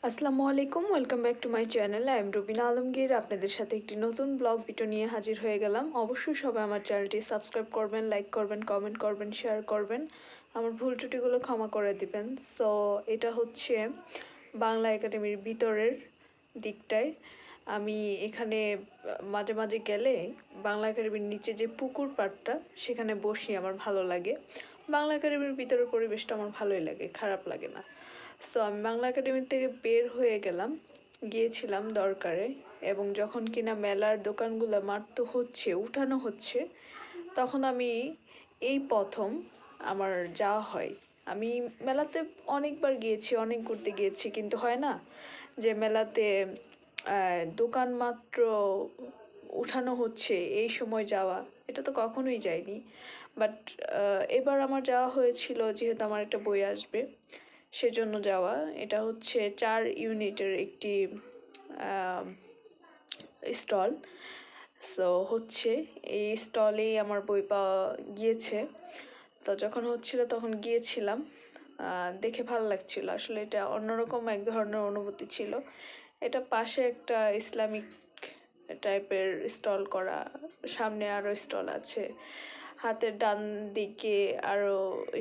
আসসালামু আলাইকুম, welcome back to my channel. I am Rubina Alamgir. আপনাদের সাথে একটি নতুন ব্লগ ভিডিও নিয়ে হাজির হয়ে গেলাম। অবশ্যই সবাই আমার চ্যানেলটি সাবস্ক্রাইব করবেন, লাইক করবেন, কমেন্ট করবেন, শেয়ার করবেন, আমার ভুল ত্রুটিগুলো ক্ষমা করে দিবেন। সো এটা হচ্ছে বাংলা একাডেমির ভিতরের দিকটায়। আমি এখানে মাঝে মাঝে গেলে বাংলা একাডেমির নিচে যে পুকুর পাড়টা সেখানে বসি, আমার ভালো লাগে। বাংলা একাডেমির ভিতরের পরিবেশটা আমার ভালোই লাগে, খারাপ লাগে না। সো আমি বাংলা একাডেমি থেকে বের হয়ে গিয়েছিলাম দরকারে, এবং যখন কিনা মেলার দোকানগুলো মারতে হচ্ছে, উঠানো হচ্ছে, তখন আমি এই প্রথম আমার যাওয়া হয়। আমি মেলাতে অনেকবার গিয়েছি, অনেক ঘুরতে গিয়েছি, কিন্তু হয় না যে মেলাতে দোকান মাত্র উঠানো হচ্ছে এই সময় যাওয়া, এটা তো কখনোই যায়নি। বাট এবার আমার যাওয়া হয়েছিল, যেহেতু আমার একটা বই আসবে সেজন্য যাওয়া। এটা হচ্ছে 4 ইউনিটের একটি স্টল। সো হচ্ছে এই স্টলেই আমার বই পাওয়া গিয়েছে। তো যখন হচ্ছিল তখন গিয়েছিলাম, দেখে ভালো লাগছিল। আসলে এটা অন্যরকম এক ধরনের অনুভূতি ছিল। এটা পাশে একটা ইসলামিক টাইপের স্টল করা, সামনে আরও স্টল আছে, হাতের ডান দিকে আরও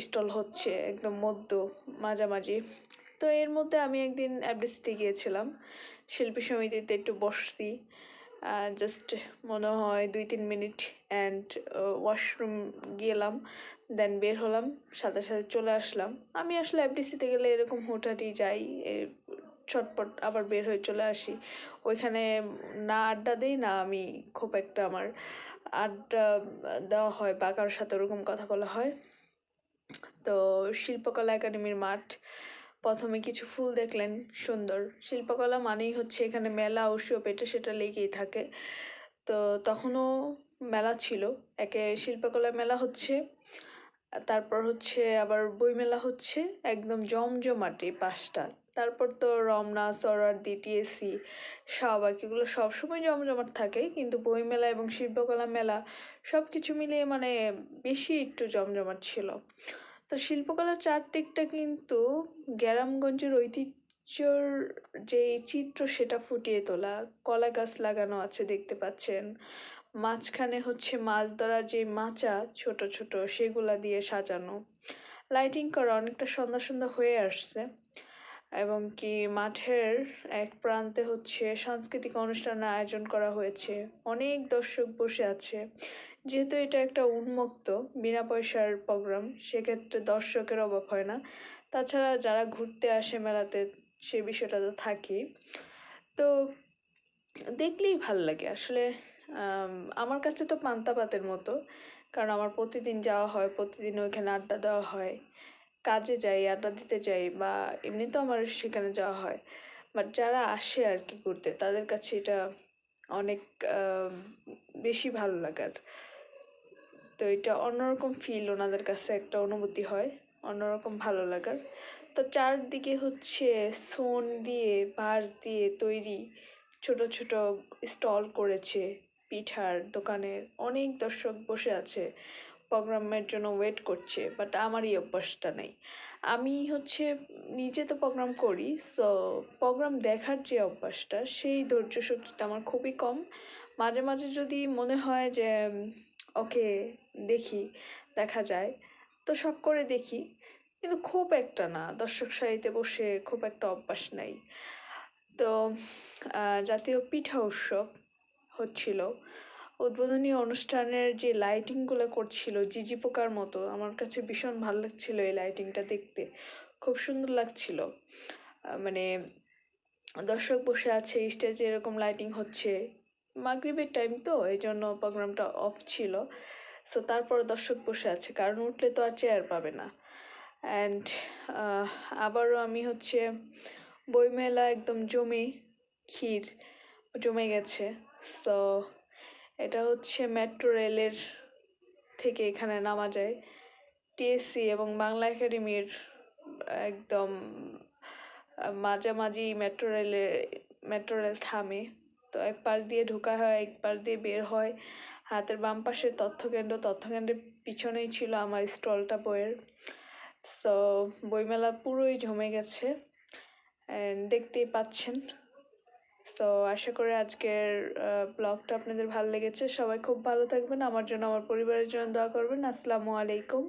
স্টল হচ্ছে, একদম মাঝামাঝি। তো এর মধ্যে আমি একদিন এফডিসিতে গিয়েছিলাম, শিল্পী সমিতিতে একটু বসছি, জাস্ট মনে হয় 2-3 মিনিট, অ্যান্ড ওয়াশরুম গেলাম, দেন বের হলাম, সাথে সাথে চলে আসলাম। আমি আসলে এফডিসিতে গেলে এরকম হুটহাটি যাই, ছটপট আবার বের হয়ে চলে আসি। ওইখানে না আড্ডা দিই না, আমি খুব একটা আমার আড্ডা দেওয়া হয় বা কারোর সাথে ওরকম কথা বলা হয়। তো শিল্পকলা একাডেমির মাঠ, প্রথমে কিছু ফুল দেখলেন, সুন্দর। শিল্পকলা মানেই হচ্ছে এখানে মেলা উৎসব এটা সেটা লেগেই থাকে। তো তখনও মেলা ছিল, একে শিল্পকলা মেলা হচ্ছে, তারপর হচ্ছে আবার বই মেলা হচ্ছে, একদম জমজমাটি 5টা। তারপর তো রমনা, সোহরাওয়ার্দী, টিএসসি, শাহবাগ, এগুলো সবসময় জমজমাট থাকে, কিন্তু বই মেলা এবং শিল্পকলা মেলা সব কিছু মিলিয়ে মানে বেশি একটু জমজমাট ছিল। তো শিল্পকলার চারদিকটা কিন্তু গ্রামগঞ্জের ঐতিহ্যর যে চিত্র সেটা ফুটিয়ে তোলা। কলা গাছ লাগানো আছে দেখতে পাচ্ছেন, মাঝখানে হচ্ছে মাছ ধরার যে মাচা ছোট ছোট সেগুলা দিয়ে সাজানো, লাইটিং করা, অনেকটা সন্ধ্যা সন্ধ্যা হয়ে আসছে। এবং কি মাঠের এক প্রান্তে হচ্ছে সাংস্কৃতিক অনুষ্ঠানের আয়োজন করা হয়েছে, অনেক দর্শক বসে আছে। যেহেতু এটা একটা উন্মুক্ত বিনা পয়সার প্রোগ্রাম, সেক্ষেত্রে দর্শকের অভাব হয় না। তাছাড়া যারা ঘুরতে আসে মেলাতে, সে বিষয়টা তো থাকেই। তো দেখলেই ভাল লাগে আসলে। আমার কাছে তো পান্তা ভাতের মতো, কারণ আমার প্রতিদিন যাওয়া হয়, প্রতিদিন ওইখানে আড্ডা দেওয়া হয়, কাজে যাই, আড্ডা দিতে যাই, বা এমনিতেও আমার সেখানে যাওয়া হয়। বাট যারা আসে আর কি ঘুরতে, তাদের কাছে এটা অনেক বেশি ভালো লাগার। তো এটা অন্যরকম ফিল, ওনাদের কাছে একটা অনুভূতি হয়, অন্যরকম ভালো লাগার। তো চারদিকে হচ্ছে সোন দিয়ে, বাঁশ দিয়ে তৈরি ছোট ছোট স্টল করেছে পিঠার দোকানের, অনেক দর্শক বসে আছে, প্রোগ্রামের জন্য ওয়েট করছে। বাট আমার এই অভ্যাসটা নেই। আমি হচ্ছে নিজে তো প্রোগ্রাম করি, সো প্রোগ্রাম দেখার যে অভ্যাসটা, সেই ধৈর্য শক্তিটা আমার খুবই কম। মাঝে মাঝে যদি মনে হয় যে ওকে দেখি, দেখা যায়, তো শখ করে দেখি, কিন্তু খুব একটা না, দর্শক সারিতে বসে খুব একটা অভ্যাস নাই। তো জাতীয় পিঠা উৎসব হচ্ছিল, উদ্বোধনী অনুষ্ঠানের যে লাইটিংগুলো করছিল জিজি পোকার মতো, আমার কাছে ভীষণ ভালো লাগছিল এই লাইটিংটা দেখতে, খুব সুন্দর লাগছিল। মানে দর্শক বসে আছে, স্টেজে এরকম লাইটিং হচ্ছে, মাগরিবের টাইম তো এই জন্য প্রোগ্রামটা অফ ছিল। সো তারপর দর্শক বসে আছে, কারণ উঠলে তো আর চেয়ার পাবে না। অ্যান্ড আবারও আমি হচ্ছে বইমেলা একদম ক্ষীর জমে গেছে। সো এটা হচ্ছে মেট্রো রেলের থেকে এখানে নামা যায়, টিএসসি এবং বাংলা একাডেমির একদম মাঝামাঝি মেট্রো রেল থামে। তো এক পাশ দিয়ে ঢোকা হয়, এক পাশ দিয়ে বের হয়। হাতের বাম পাশে তথ্যকেন্দ্রের পিছনেই ছিল আমার স্টলটা বইয়ের। সো বইমেলা পুরোই জমে গেছে। দেখতেই পাচ্ছেন। সো আশা করি আজকের ব্লগটা আপনাদের ভালো লেগেছে। সবাই খুব ভালো থাকবেন, আমার জন্য আমার পরিবারের জন্য দোয়া করবেন। আসসালামু আলাইকুম।